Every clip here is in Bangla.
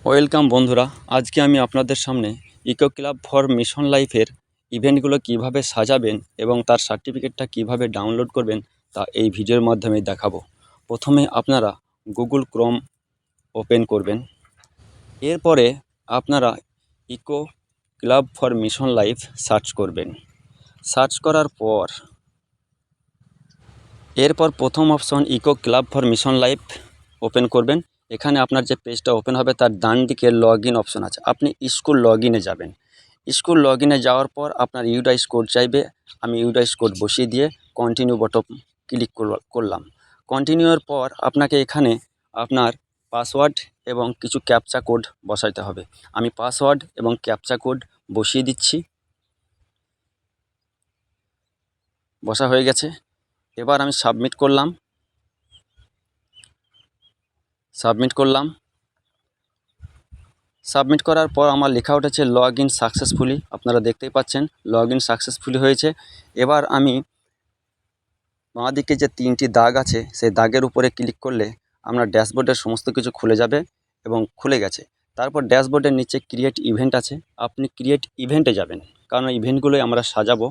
ওয়েলকাম বন্ধুরা, আজকে আমি আপনাদের সামনে ইকো ক্লাব ফর মিশন লাইফের ইভেন্টগুলো কিভাবে সাজাবেন এবং তার সার্টিফিকেটটা কিভাবে ডাউনলোড করবেন তা এই ভিডিওর মাধ্যমে দেখাবো। প্রথমে আপনারা গুগল ক্রোম ওপেন করবেন। এরপরে আপনারা eco club for mission life search করবেন। সার্চ করার পর এরপর প্রথম option eco club for mission life open করবেন। এখানে আপনার যে পেজটা ওপেন হবে তার ডান দিকে লগ ইন অপশন আছে, আপনি স্কুল লগ ইনে যাবেন। স্কুল লগ ইনে যাওয়ার পর আপনার ইউডাইস কোড চাইবে, আমি ইউডাইস কোড বসিয়ে দিয়ে কন্টিনিউ বটন ক্লিক করলাম। কন্টিনিউর পর আপনাকে এখানে আপনার পাসওয়ার্ড এবং কিছু ক্যাপচা কোড বসাইতে হবে। আমি পাসওয়ার্ড এবং ক্যাপচা কোড বসিয়ে দিচ্ছি। বসা হয়ে গেছে। এবার আমি সাবমিট করলাম। সাবমিট করার পর আমার লেখা উঠেছে লগ ইন সাকসেসফুলি। আপনারা দেখতেই পাচ্ছেন লগ ইন সাকসেসফুলি হয়েছে। এবার আমি বাঁদিকে যে তিনটি দাগ আছে সেই দাগের উপরে ক্লিক করলে আপনার ড্যাশবোর্ডের সমস্ত কিছু খুলে যাবে এবং খুলে গেছে। তারপর ড্যাশবোর্ডের নিচে ক্রিয়েট ইভেন্ট আছে, আপনি ক্রিয়েট ইভেন্টে যাবেন, কারণ ইভেন্টগুলোই আমরা সাজাবো।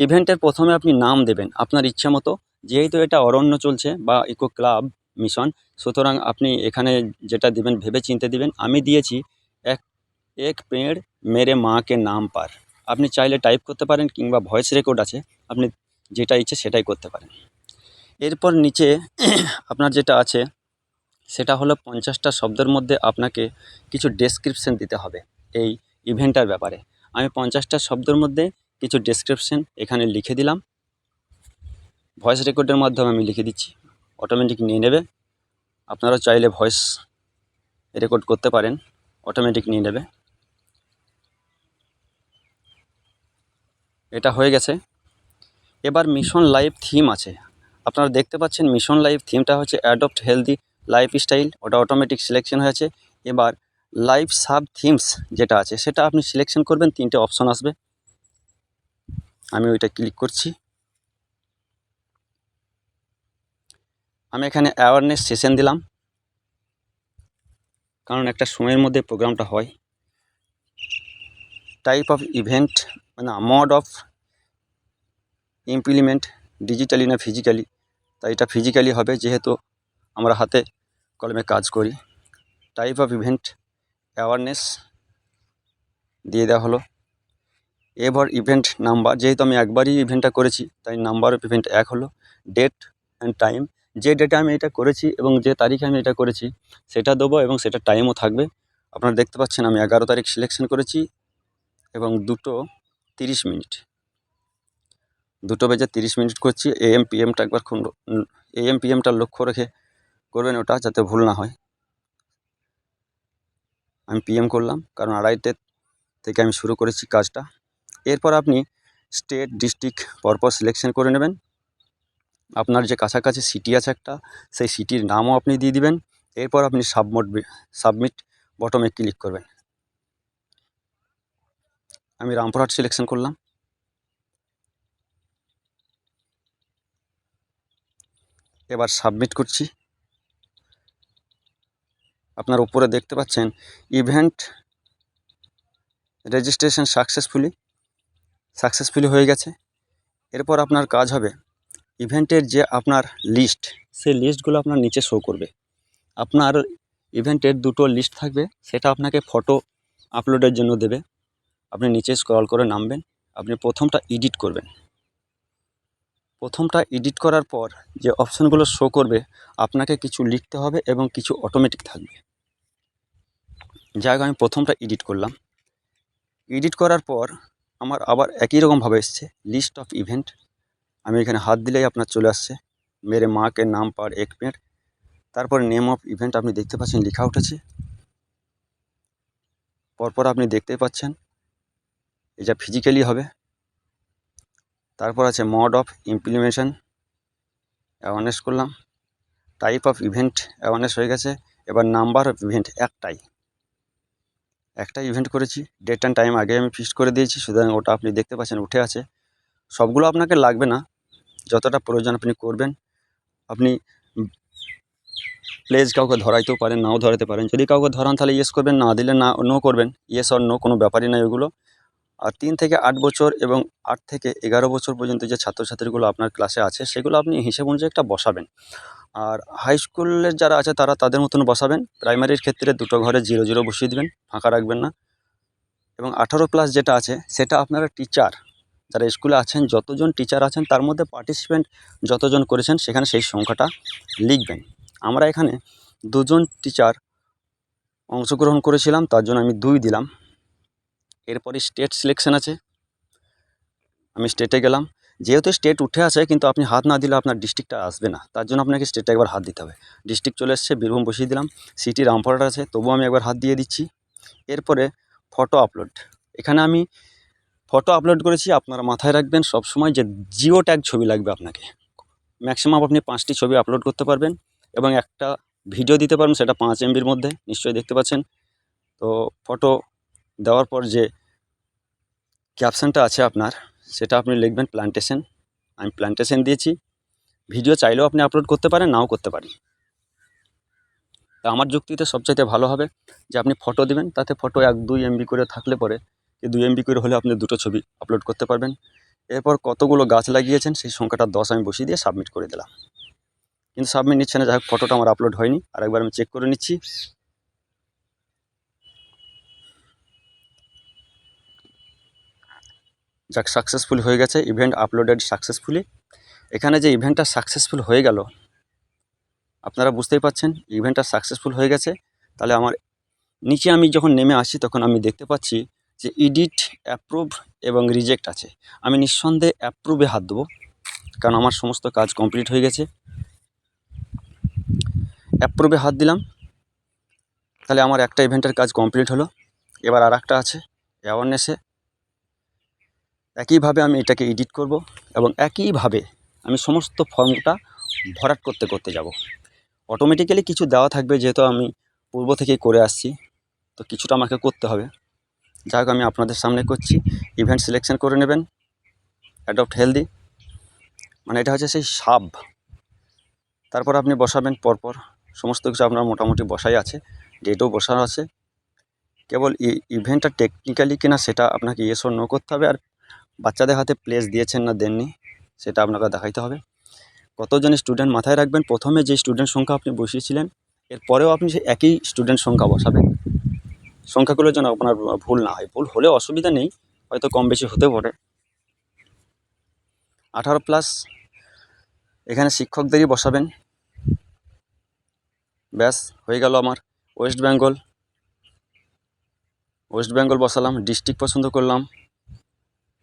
ইভেন্টের প্রথমে আপনি নাম দেবেন আপনার ইচ্ছা মতো। যেহেতু এটা অরণ্য চলছে বা ইকো ক্লাব মিশন, সুতরাং আপনি এখানে যেটা দিবেন ভেবে চিন্তে দিবেন। আমি দিয়েছি এক এক পেড় মেরে মাকে নাম পার। আপনি চাইলে টাইপ করতে পারেন কিংবা ভয়েস রেকর্ড আছে, আপনি যেটা ইচ্ছে সেটাই করতে পারেন। এরপর নিচে আপনার যেটা আছে সেটা হলো 50টা শব্দের মধ্যে আপনাকে কিছু ডেসক্রিপশন দিতে হবে এই ইভেন্টটার ব্যাপারে। আমি 50টা শব্দের মধ্যে কিছু ডেসক্রিপশন এখানে লিখে দিলাম। ভয়েস রেকর্ডের মাধ্যমে আমি লিখে দিচ্ছি, অটোমেটিক নিয়ে নেবে। আপনারা চাইলে ভয়েস রেকর্ড করতে পারেন, অটোমেটিক নিয়ে নেবে। এটা হয়ে গেছে। এবার মিশন লাইফ থিম আছে, আপনারা দেখতে পাচ্ছেন মিশন লাইফ থিমটা হচ্ছে অ্যাডপ্ট হেলদি লাইফস্টাইল, ওটা অটোমেটিক সিলেকশন হয়েছে। এবার লাইফ সাব থিমস যেটা আছে সেটা আপনি সিলেকশন করবেন, তিনটে অপশন আসবে। আমি ওইটা ক্লিক করছি। আমি এখানে অ্যাওয়ারনেস সেশন দিলাম, কারণ একটা সময়ের মধ্যে প্রোগ্রামটা হয়। টাইপ অফ ইভেন্ট মানে মোড অফ ইমপ্লিমেন্ট, ডিজিটালি না ফিজিক্যালি, তাই এটা ফিজিক্যালি হবে যেহেতু আমরা হাতে কলমে কাজ করি। টাইপ অফ ইভেন্ট অ্যাওয়ারনেস দিয়ে দেওয়া হলো। এবার ইভেন্ট নাম্বার, যেহেতু আমি একবারই ইভেন্টটা করেছি তাই নাম্বার অফ ইভেন্ট 1 হলো। ডেট অ্যান্ড টাইম, যে ডেটে আমি এটা করেছি এবং যে তারিখে আমি এটা করেছি সেটা দেবো এবং সেটা টাইমও থাকবে। আপনারা দেখতে পাচ্ছেন আমি 11 তারিখ সিলেকশন করেছি এবং 2:30 2:30 করছি। AM PM-টা একবার AM PM-টা লক্ষ্য রেখে করবেন, ওটা যাতে ভুল না হয়। আমি PM করলাম কারণ 2:30 থেকে আমি শুরু করেছি কাজটা। এরপর আপনি স্টেট ডিস্ট্রিক্ট পরপর সিলেকশন করে নেবেন। আপনার যে কাছাকাছি সিটি আছে একটা, সেই সিটির নামও আপনি দিয়ে দিবেন। এরপর আপনি সাবমিট বটমে ক্লিক করবেন। আমি রামপুরহাট সিলেকশন করলাম। এবার সাবমিট করছি। আপনার উপরে দেখতে পাচ্ছেন ইভেন্ট রেজিস্ট্রেশন সাকসেসফুলি হয়ে গেছে। এরপর আপনার কাজ হবে ইভেন্টের যে আপনার লিস্ট, সেই লিস্টগুলো আপনার নিচে শো করবে। আপনার ইভেন্টের 2টো লিস্ট থাকবে, সেটা আপনাকে ফটো আপলোডের জন্য দেবে। আপনি নিচে স্ক্রল করে নামবেন, আপনি প্রথমটা এডিট করবেন। প্রথমটা এডিট করার পর যে অপশানগুলো শো করবে আপনাকে কিছু লিখতে হবে এবং কিছু অটোমেটিক থাকবে। যাই হোক, আমি প্রথমটা এডিট করলাম। এডিট করার পর আমার আবার একই রকমভাবে এসছে লিস্ট অফ ইভেন্ট। আমি এখানে হাত দিলেই আপনার চলে আসছে মেরে মাকে নাম পার এক পেড়। তারপর নেম অফ ইভেন্ট আপনি দেখতে পাচ্ছেন লেখা উঠেছে। পরপর আপনি দেখতেই পাচ্ছেন এটা ফিজিক্যালি হবে। তারপর আছে মোড অফ ইমপ্লিমেন্টেশন, অ্যাওয়ারনেস করলাম। টাইপ অফ ইভেন্ট অ্যাওয়ারনেস হয়ে গেছে। এবার নাম্বার অফ ইভেন্ট একটাই ইভেন্ট করেছি। ডেট অ্যান্ড টাইম আগে আমি ফিক্সড করে দিয়েছি, সুতরাং ওটা আপনি দেখতে পাচ্ছেন উঠে আছে। সবগুলো আপনাকে লাগবে না, যতটা প্রয়োজন আপনি করবেন। আপনি প্লেজ কাউকে ধরাইতেও পারেন, নাও ধরাতে পারেন। যদি কাউকে ধরান তাহলে ইয়েস করবেন, না দিলে না নো করবেন। ইয়েস অর নো কোনো ব্যাপারই নয় ওগুলো। আর 3 থেকে 8 বছর এবং 8 থেকে 11 বছর পর্যন্ত যে ছাত্রছাত্রীগুলো আপনার ক্লাসে আছে সেগুলো আপনি হিসেব অনুযায়ী একটা বসাবেন। আর হাই স্কুলের যারা আছে তারা তাদের মতন বসাবেন। প্রাইমারির ক্ষেত্রে দুটো ঘরে 0 0 বসিয়ে দিবেন, ফাঁকা রাখবেন না। এবং 18+ যেটা আছে সেটা আপনারা টিচার যারা স্কুলে আছেন, যতজন টিচার আছেন তার মধ্যে পার্টিসিপেন্ট যতজন করেছেন সেখানে সেই সংখ্যাটা লিখবেন। আমরা এখানে 2 জন টিচার অংশগ্রহণ করেছিলাম, তার জন্য আমি 2 দিলাম। এরপরে স্টেট সিলেকশন আছে, আমি স্টেটে গেলাম। যেহেতু স্টেট উঠে আসে কিন্তু আপনি হাত না দিলে আপনার ডিস্ট্রিক্টটা আসবে না, তার জন্য আপনাকে স্টেটে একবার হাত দিতে হবে। ডিস্ট্রিক্ট চলে এসছে, বীরভূম বসিয়ে দিলাম। সিটি রামপুরহাট আছে, তবুও আমি একবার হাত দিয়ে দিচ্ছি। এরপরে ফটো আপলোড, এখানে আমি ফটো আপলোড করেছি। আপনারা মাথায় রাখবেন সবসময় যে জিও ট্যাগ ছবি লাগবে আপনাকে। ম্যাক্সিমাম আপনি 5টি ছবি আপলোড করতে পারবেন এবং একটা ভিডিও দিতে পারবেন, সেটা 5 MBর মধ্যে, নিশ্চয়ই দেখতে পাচ্ছেন। তো ফটো দেওয়ার পর যে ক্যাপশনটা আছে আপনার, সেটা আপনি লিখবেন প্ল্যান্টেশন। আমি প্ল্যান্টেশন দিয়েছি। ভিডিও চাইলেও আপনি আপলোড করতে পারেন, নাও করতে পারেন। তা আমার যুক্তিতে সবচাইতে ভালো হবে যে আপনি ফটো দিবেন, তাতে ফটো 1-2 MB করে থাকলে পরে, 2 MB করে হলে আপনি 2টো ছবি আপলোড করতে পারবেন। এরপর কতগুলো গাছ লাগিয়েছেন সেই সংখ্যাটা 10 আমি বসিয়ে দিয়ে সাবমিট করে দিলাম। কিন্তু সাবমিট নিচ্ছে না, যাই হোক ফটোটা আমার আপলোড হয়নি। আরেকবার আমি চেক করে নিচ্ছি। যাক, সাকসেসফুল হয়ে গেছে, ইভেন্ট আপলোডেড সাকসেসফুলি। এখানে যে ইভেন্টটা সাকসেসফুল হয়ে গেল, আপনারা বুঝতেই পাচ্ছেন ইভেন্টটা সাকসেসফুল হয়ে গেছে। তাহলে আমার নিচে আমি যখন নেমে আসি তখন আমি দেখতে পাচ্ছি যে এডিট, অ্যাপ্রুভ এবং রিজেক্ট আছে। আমি নিঃসন্দেহে অ্যাপ্রুভে হাত দেবো, কারণ আমার সমস্ত কাজ কমপ্লিট হয়ে গেছে। অ্যাপ্রুভে হাত দিলাম, তাহলে আমার একটা ইভেন্টের কাজ কমপ্লিট হলো। এবার আর একটা আছে অ্যাওয়ারনেসে। একইভাবে আমি এটাকে এডিট করব এবং একইভাবে আমি সমস্ত ফর্মটা ভরাট করতে করতে যাব। অটোমেটিক্যালি কিছু দেওয়া থাকবে, যেহেতু আমি পূর্ব থেকেই করে আসছি, তো কিছুটা আমাকে করতে হবে। যাই হোক, আমি আপনাদের সামনে করছি। ইভেন্ট সিলেকশন করে নেবেন, অ্যাডপ্ট হেলদি, মানে এটা হচ্ছে সেই সাব। তারপর আপনি বসাবেন পরপর সমস্ত কিছু আপনার মোটামুটি বসাই আছে, ডেটও বসানো আছে। কেবল ইভেন্টটা টেকনিক্যালি কিনা সেটা আপনাকে ইয়েস অর নো করতে হবে। আর বাচ্চাদের হাতে প্লেস দিয়েছেন না দেননি সেটা আপনাকে দেখাইতে হবে। কতজন স্টুডেন্ট মাথায় রাখবেন, প্রথমে যে স্টুডেন্ট সংখ্যা আপনি বসিয়েছিলেন এরপরেও আপনি সেই একই স্টুডেন্ট সংখ্যা বসাবেন। সংখ্যাগুলোর জন্য আপনার ভুল না হয়, ভুল হলে অসুবিধা নেই, হয়তো কম বেশি হতে পারে। 18+, এখানে শিক্ষকদেরই বসাবেন। ব্যাস হয়ে গেল আমার। ওয়েস্ট বেঙ্গল বসালাম। ডিস্ট্রিক্ট পছন্দ করলাম,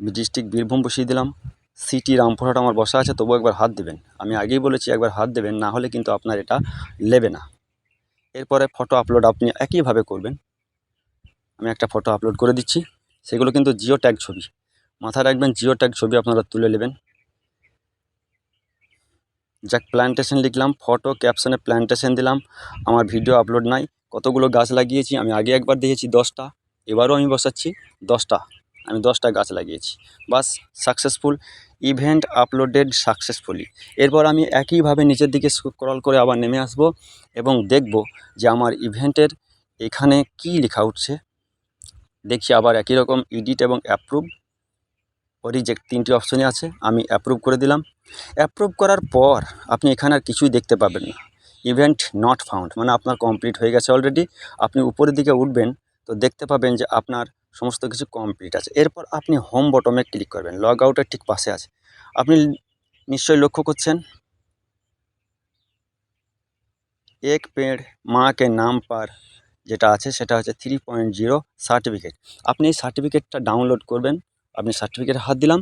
ডিস্ট্রিক্ট বীরভূম বসিয়ে দিলাম। সিটি রামপুরহাট আমার বসা আছে, তবু একবার হাত দেবেন। আমি আগেই বলেছি একবার হাত দেবেন, না হলে কিন্তু আপনার এটা নেবে না। এরপরে ফটো আপলোড আপনি একইভাবে করবেন। আমি একটা ফটো আপলোড করে দিচ্ছি। সেগুলো কিন্তু জিও ট্যাগ ছবি, মাথায় রাখবেন জিও ট্যাগ ছবি আপনারা তুলে নেবেন। যাক, প্ল্যান্টেশন লিখলাম, ফটো ক্যাপশনে প্ল্যান্টেশন দিলাম। আমার ভিডিও আপলোড নাই। কতগুলো গাছ লাগিয়েছি আমি আগে একবার দিয়েছি 10টা, এবারও আমি বসাচ্ছি 10টা। আমি 10টা গাছ লাগিয়েছি। বাস, সাকসেসফুল, ইভেন্ট আপলোডেড সাকসেসফুলি। এরপর আমি একইভাবে নিচের দিকে স্ক্রল করে আবার নেমে আসব এবং দেখব যে আমার ইভেন্টের এখানে কি লেখা উঠছে। দেখছি আবার একই রকম এডিট এবং অ্যাপ্রুভ ও রিজেক্ট 3টি অপশনই আছে। আমি অ্যাপ্রুভ করে দিলাম। অ্যাপ্রুভ করার পর আপনি এখানে আর কিছুই দেখতে পাবেন না। ইভেন্ট নট ফাউন্ড, মানে আপনার কমপ্লিট হয়ে গেছে অলরেডি। আপনি উপরের দিকে উঠবেন তো দেখতে পাবেন যে আপনার সমস্ত কিছু কমপ্লিট আছে। এরপর আপনি হোম বটমে ক্লিক করবেন, লগ আউটের ঠিক পাশে আছে। আপনি নিশ্চয়ই লক্ষ্য করছেন এক পেড় মা কে নাম পার যেটা আছে সেটা হচ্ছে 3.0 সার্টিফিকেট। আপনি এই সার্টিফিকেটটা ডাউনলোড করবেন। আপনি সার্টিফিকেটে হাত দিলাম।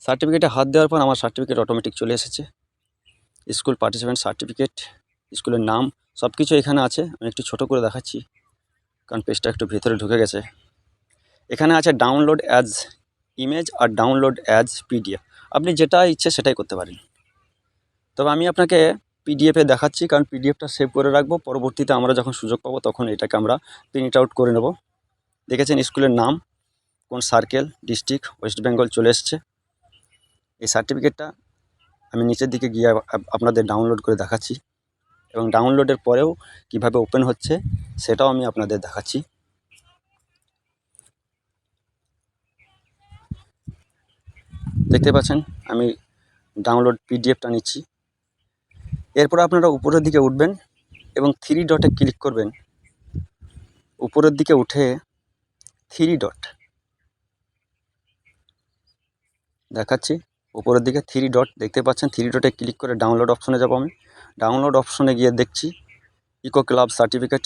সার্টিফিকেটে হাত দেওয়ার পর আমার সার্টিফিকেট অটোমেটিক চলে এসেছে। স্কুল পার্টিসিপেন্ট সার্টিফিকেট, স্কুলের নাম, সব কিছু এখানে আছে। আমি একটু ছোটো করে দেখাচ্ছি কারণ পেজটা একটু ভেতরে ঢুকে গেছে। এখানে আছে ডাউনলোড অ্যাজ ইমেজ আর ডাউনলোড অ্যাজ পিডিএফ। আপনি যেটা ইচ্ছে সেটাই করতে পারেন, তবে আমি আপনাকে পিডিএফে দেখাচ্ছি কারণ পিডিএফটা সেভ করে রাখবো। পরবর্তীতে আমরা যখন সুযোগ পাবো তখন এটাকে আমরা প্রিন্ট আউট করে নেব। দেখেছেন স্কুলের নাম, কোন সার্কেল, ডিস্ট্রিক্ট, ওয়েস্ট বেঙ্গল চলে এসছে। এই সার্টিফিকেটটা আমি নিচের দিকে গিয়ে আপনাদের ডাউনলোড করে দেখাচ্ছি। এবং ডাউনলোডের পরেও কিভাবে ওপেন হচ্ছে সেটাও আমি আপনাদের দেখাচ্ছি। দেখতে পাচ্ছেন আমি ডাউনলোড পিডিএফটা নিচ্ছি। এরপর আপনারা উপরের দিকে উঠবেন এবং থ্রি ডটে ক্লিক করবেন। উপরের দিকে উঠে থ্রি ডট দেখাচ্ছি, উপরের দিকে থ্রি ডট দেখতে পাচ্ছেন। থ্রি ডটে ক্লিক করে ডাউনলোড অপশনে যাব। আমি ডাউনলোড অপশনে গিয়ে দেখছি ইকো ক্লাব সার্টিফিকেট,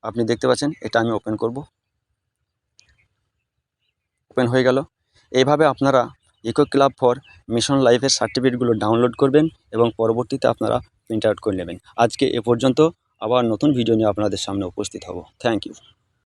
আপনি দেখতে পাচ্ছেন। এটা আমি ওপেন করব। ওপেন হয়ে গেল। এইভাবে আপনারা ইকো ক্লাব ফর মিশন লাইফের সার্টিফিকেটগুলো ডাউনলোড করবেন এবং পরবর্তীতে আপনারা প্রিন্ট আউট করে নেবেন। আজকে এ পর্যন্ত, আবার নতুন ভিডিও নিয়ে আপনাদের সামনে উপস্থিত হব। Thank you.